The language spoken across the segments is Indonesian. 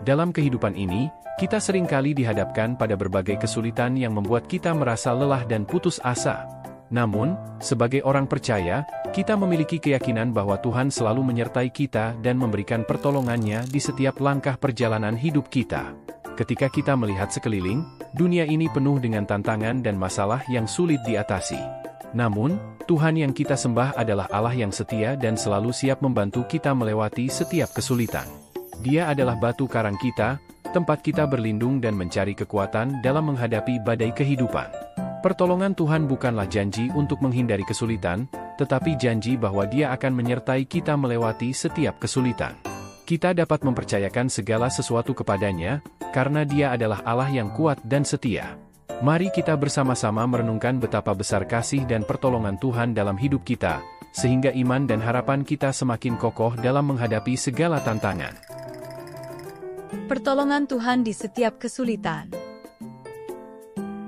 Dalam kehidupan ini, kita seringkali dihadapkan pada berbagai kesulitan yang membuat kita merasa lelah dan putus asa. Namun, sebagai orang percaya, kita memiliki keyakinan bahwa Tuhan selalu menyertai kita dan memberikan pertolongannya di setiap langkah perjalanan hidup kita. Ketika kita melihat sekeliling, dunia ini penuh dengan tantangan dan masalah yang sulit diatasi. Namun, Tuhan yang kita sembah adalah Allah yang setia dan selalu siap membantu kita melewati setiap kesulitan. Dia adalah batu karang kita, tempat kita berlindung dan mencari kekuatan dalam menghadapi badai kehidupan. Pertolongan Tuhan bukanlah janji untuk menghindari kesulitan, tetapi janji bahwa Dia akan menyertai kita melewati setiap kesulitan. Kita dapat mempercayakan segala sesuatu kepadanya, karena Dia adalah Allah yang kuat dan setia. Mari kita bersama-sama merenungkan betapa besar kasih dan pertolongan Tuhan dalam hidup kita, sehingga iman dan harapan kita semakin kokoh dalam menghadapi segala tantangan. Pertolongan Tuhan di setiap kesulitan.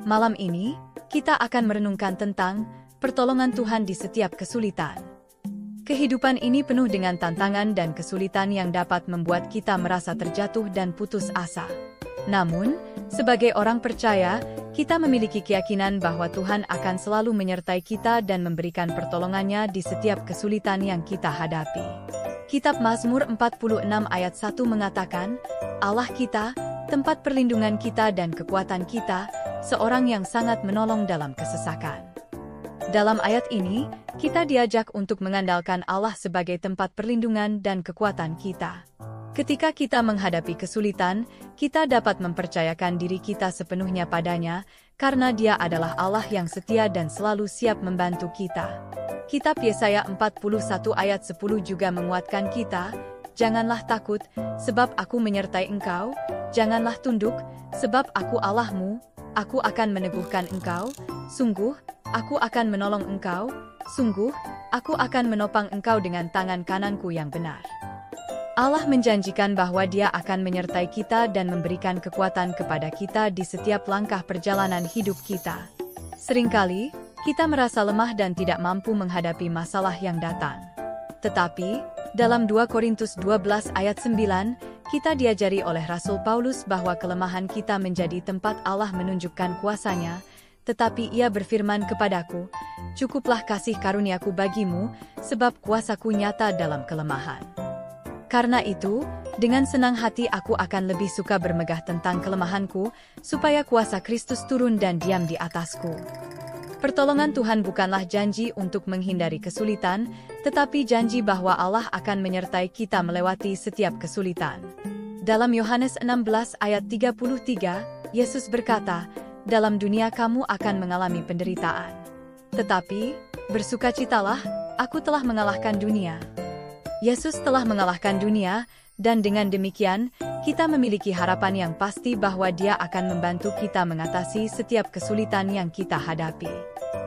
Malam ini, kita akan merenungkan tentang pertolongan Tuhan di setiap kesulitan. Kehidupan ini penuh dengan tantangan dan kesulitan yang dapat membuat kita merasa terjatuh dan putus asa. Namun, sebagai orang percaya, kita memiliki keyakinan bahwa Tuhan akan selalu menyertai kita dan memberikan pertolongannya di setiap kesulitan yang kita hadapi. Kitab Mazmur 46 ayat 1 mengatakan, Allah kita, tempat perlindungan kita dan kekuatan kita, seorang yang sangat menolong dalam kesesakan. Dalam ayat ini, kita diajak untuk mengandalkan Allah sebagai tempat perlindungan dan kekuatan kita. Ketika kita menghadapi kesulitan, kita dapat mempercayakan diri kita sepenuhnya padanya, karena Dia adalah Allah yang setia dan selalu siap membantu kita. Kitab Yesaya 41 ayat 10 juga menguatkan kita, janganlah takut, sebab aku menyertai engkau, janganlah tunduk, sebab aku Allahmu, aku akan meneguhkan engkau, sungguh, aku akan menolong engkau, sungguh, aku akan menopang engkau dengan tangan kananku yang benar. Allah menjanjikan bahwa Dia akan menyertai kita dan memberikan kekuatan kepada kita di setiap langkah perjalanan hidup kita. Seringkali, kita merasa lemah dan tidak mampu menghadapi masalah yang datang. Tetapi, dalam 2 Korintus 12 ayat 9, kita diajari oleh Rasul Paulus bahwa kelemahan kita menjadi tempat Allah menunjukkan kuasa-Nya, tetapi Ia berfirman kepadaku, cukuplah kasih karuniaku bagimu, sebab kuasaku nyata dalam kelemahan. Karena itu, dengan senang hati aku akan lebih suka bermegah tentang kelemahanku, supaya kuasa Kristus turun dan diam di atasku. Pertolongan Tuhan bukanlah janji untuk menghindari kesulitan, tetapi janji bahwa Allah akan menyertai kita melewati setiap kesulitan. Dalam Yohanes 16 ayat 33, Yesus berkata, dalam dunia kamu akan mengalami penderitaan. Tetapi, bersukacitalah, aku telah mengalahkan dunia. Yesus telah mengalahkan dunia, dan dengan demikian, kita memiliki harapan yang pasti bahwa Dia akan membantu kita mengatasi setiap kesulitan yang kita hadapi.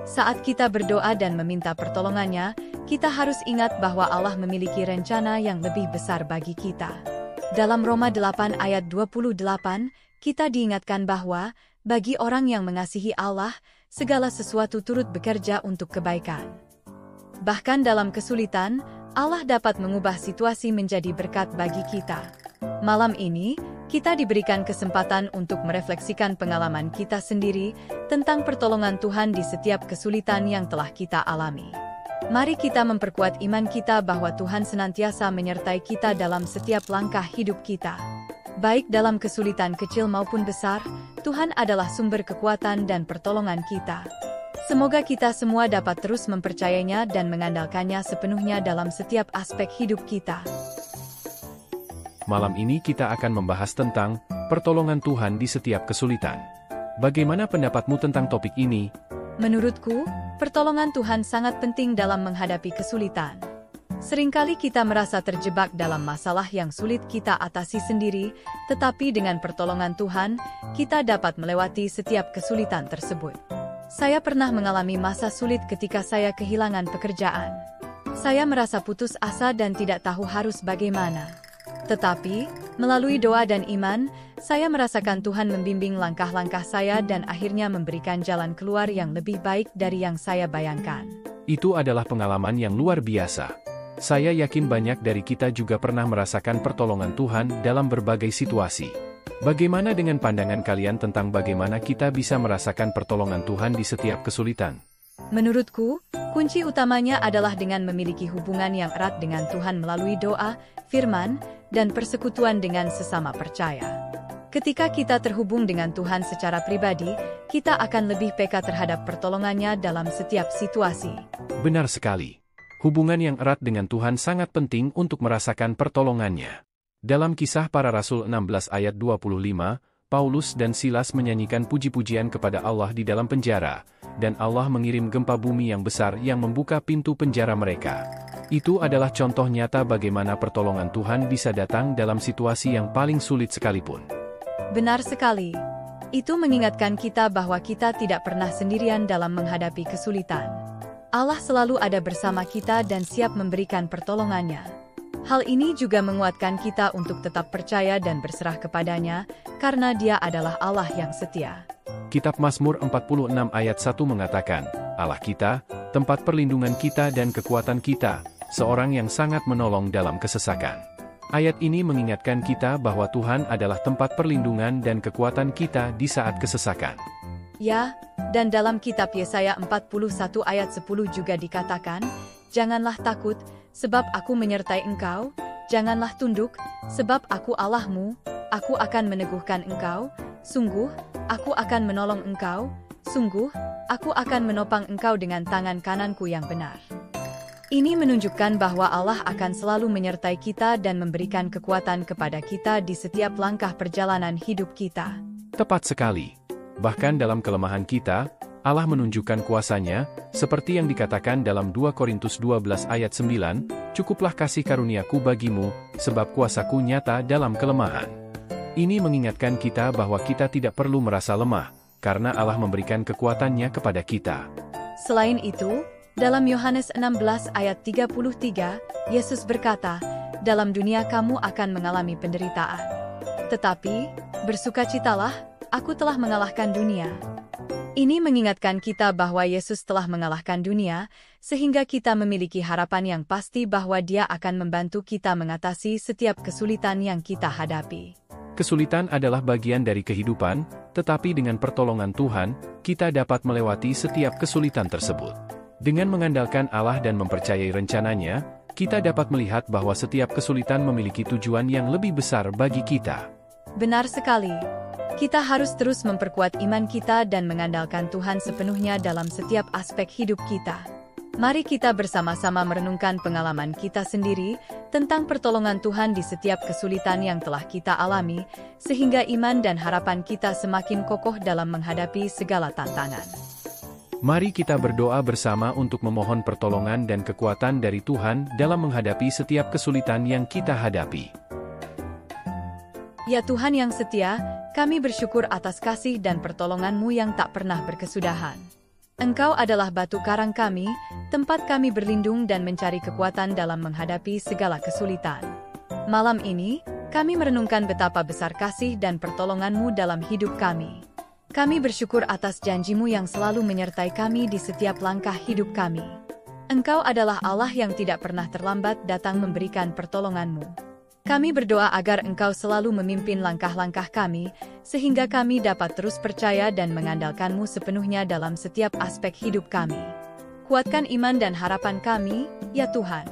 Saat kita berdoa dan meminta pertolongannya, kita harus ingat bahwa Allah memiliki rencana yang lebih besar bagi kita. Dalam Roma 8 ayat 28, kita diingatkan bahwa, bagi orang yang mengasihi Allah, segala sesuatu turut bekerja untuk kebaikan. Bahkan dalam kesulitan, Allah dapat mengubah situasi menjadi berkat bagi kita. Malam ini, kita diberikan kesempatan untuk merefleksikan pengalaman kita sendiri tentang pertolongan Tuhan di setiap kesulitan yang telah kita alami. Mari kita memperkuat iman kita bahwa Tuhan senantiasa menyertai kita dalam setiap langkah hidup kita. Baik dalam kesulitan kecil maupun besar, Tuhan adalah sumber kekuatan dan pertolongan kita. Semoga kita semua dapat terus mempercayainya dan mengandalkannya sepenuhnya dalam setiap aspek hidup kita. Malam ini kita akan membahas tentang pertolongan Tuhan di setiap kesulitan. Bagaimana pendapatmu tentang topik ini? Menurutku, pertolongan Tuhan sangat penting dalam menghadapi kesulitan. Seringkali kita merasa terjebak dalam masalah yang sulit kita atasi sendiri, tetapi dengan pertolongan Tuhan, kita dapat melewati setiap kesulitan tersebut. Saya pernah mengalami masa sulit ketika saya kehilangan pekerjaan. Saya merasa putus asa dan tidak tahu harus bagaimana. Tetapi, melalui doa dan iman, saya merasakan Tuhan membimbing langkah-langkah saya dan akhirnya memberikan jalan keluar yang lebih baik dari yang saya bayangkan. Itu adalah pengalaman yang luar biasa. Saya yakin banyak dari kita juga pernah merasakan pertolongan Tuhan dalam berbagai situasi. Bagaimana dengan pandangan kalian tentang bagaimana kita bisa merasakan pertolongan Tuhan di setiap kesulitan? Menurutku, kunci utamanya adalah dengan memiliki hubungan yang erat dengan Tuhan melalui doa, firman, dan persekutuan dengan sesama percaya. Ketika kita terhubung dengan Tuhan secara pribadi, kita akan lebih peka terhadap pertolongannya dalam setiap situasi. Benar sekali. Hubungan yang erat dengan Tuhan sangat penting untuk merasakan pertolongannya. Dalam Kisah Para Rasul 16 ayat 25, Paulus dan Silas menyanyikan puji-pujian kepada Allah di dalam penjara, dan Allah mengirim gempa bumi yang besar yang membuka pintu penjara mereka. Itu adalah contoh nyata bagaimana pertolongan Tuhan bisa datang dalam situasi yang paling sulit sekalipun. Benar sekali. Itu mengingatkan kita bahwa kita tidak pernah sendirian dalam menghadapi kesulitan. Allah selalu ada bersama kita dan siap memberikan pertolongannya. Hal ini juga menguatkan kita untuk tetap percaya dan berserah kepadanya, karena Dia adalah Allah yang setia. Kitab Mazmur 46 ayat 1 mengatakan, Allah kita, tempat perlindungan kita dan kekuatan kita, seorang yang sangat menolong dalam kesesakan. Ayat ini mengingatkan kita bahwa Tuhan adalah tempat perlindungan dan kekuatan kita di saat kesesakan. Ya, dan dalam kitab Yesaya 41 ayat 10 juga dikatakan, janganlah takut, sebab aku menyertai engkau, janganlah tunduk, sebab aku Allahmu, aku akan meneguhkan engkau, sungguh, aku akan menolong engkau, sungguh, aku akan menopang engkau dengan tangan kananku yang benar. Ini menunjukkan bahwa Allah akan selalu menyertai kita dan memberikan kekuatan kepada kita di setiap langkah perjalanan hidup kita. Tepat sekali. Bahkan dalam kelemahan kita, Allah menunjukkan kuasa-Nya, seperti yang dikatakan dalam 2 Korintus 12 ayat 9, cukuplah kasih karuniaku bagimu, sebab kuasaku nyata dalam kelemahan. Ini mengingatkan kita bahwa kita tidak perlu merasa lemah, karena Allah memberikan kekuatan-Nya kepada kita. Selain itu, dalam Yohanes 16 ayat 33, Yesus berkata, dalam dunia kamu akan mengalami penderitaan. Tetapi, bersukacitalah, aku telah mengalahkan dunia. Ini mengingatkan kita bahwa Yesus telah mengalahkan dunia, sehingga kita memiliki harapan yang pasti bahwa Dia akan membantu kita mengatasi setiap kesulitan yang kita hadapi. Kesulitan adalah bagian dari kehidupan, tetapi dengan pertolongan Tuhan, kita dapat melewati setiap kesulitan tersebut. Dengan mengandalkan Allah dan mempercayai rencana-Nya, kita dapat melihat bahwa setiap kesulitan memiliki tujuan yang lebih besar bagi kita. Benar sekali. Kita harus terus memperkuat iman kita dan mengandalkan Tuhan sepenuhnya dalam setiap aspek hidup kita. Mari kita bersama-sama merenungkan pengalaman kita sendiri tentang pertolongan Tuhan di setiap kesulitan yang telah kita alami, sehingga iman dan harapan kita semakin kokoh dalam menghadapi segala tantangan. Mari kita berdoa bersama untuk memohon pertolongan dan kekuatan dari Tuhan dalam menghadapi setiap kesulitan yang kita hadapi. Ya Tuhan yang setia, kami bersyukur atas kasih dan pertolongan-Mu yang tak pernah berkesudahan. Engkau adalah batu karang kami, tempat kami berlindung dan mencari kekuatan dalam menghadapi segala kesulitan. Malam ini, kami merenungkan betapa besar kasih dan pertolongan-Mu dalam hidup kami. Kami bersyukur atas janji-Mu yang selalu menyertai kami di setiap langkah hidup kami. Engkau adalah Allah yang tidak pernah terlambat datang memberikan pertolongan-Mu. Kami berdoa agar Engkau selalu memimpin langkah-langkah kami, sehingga kami dapat terus percaya dan mengandalkan-Mu sepenuhnya dalam setiap aspek hidup kami. Kuatkan iman dan harapan kami, ya Tuhan.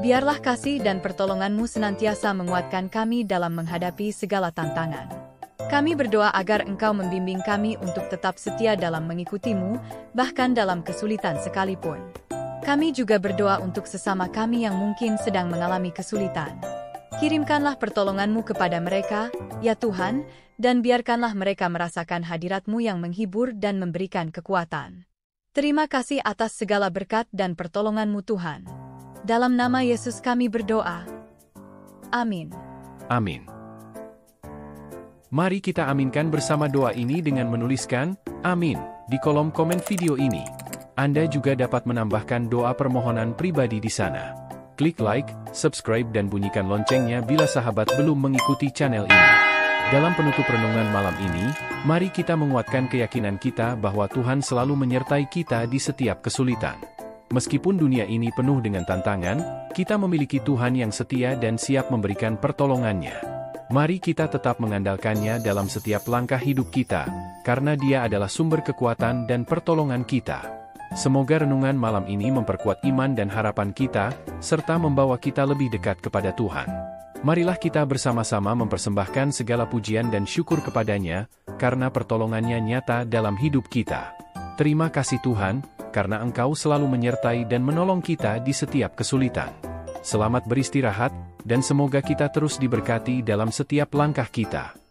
Biarlah kasih dan pertolongan-Mu senantiasa menguatkan kami dalam menghadapi segala tantangan. Kami berdoa agar Engkau membimbing kami untuk tetap setia dalam mengikuti-Mu, bahkan dalam kesulitan sekalipun. Kami juga berdoa untuk sesama kami yang mungkin sedang mengalami kesulitan. Kirimkanlah pertolongan-Mu kepada mereka, ya Tuhan, dan biarkanlah mereka merasakan hadirat-Mu yang menghibur dan memberikan kekuatan. Terima kasih atas segala berkat dan pertolongan-Mu Tuhan. Dalam nama Yesus kami berdoa. Amin. Amin. Mari kita aminkan bersama doa ini dengan menuliskan, Amin, di kolom komen video ini. Anda juga dapat menambahkan doa permohonan pribadi di sana. Klik like, subscribe dan bunyikan loncengnya bila sahabat belum mengikuti channel ini. Dalam penutup renungan malam ini, mari kita menguatkan keyakinan kita bahwa Tuhan selalu menyertai kita di setiap kesulitan. Meskipun dunia ini penuh dengan tantangan, kita memiliki Tuhan yang setia dan siap memberikan pertolongannya. Mari kita tetap mengandalkannya dalam setiap langkah hidup kita, karena Dia adalah sumber kekuatan dan pertolongan kita. Semoga renungan malam ini memperkuat iman dan harapan kita, serta membawa kita lebih dekat kepada Tuhan. Marilah kita bersama-sama mempersembahkan segala pujian dan syukur kepada-Nya, karena pertolongannya nyata dalam hidup kita. Terima kasih Tuhan, karena Engkau selalu menyertai dan menolong kita di setiap kesulitan. Selamat beristirahat, dan semoga kita terus diberkati dalam setiap langkah kita.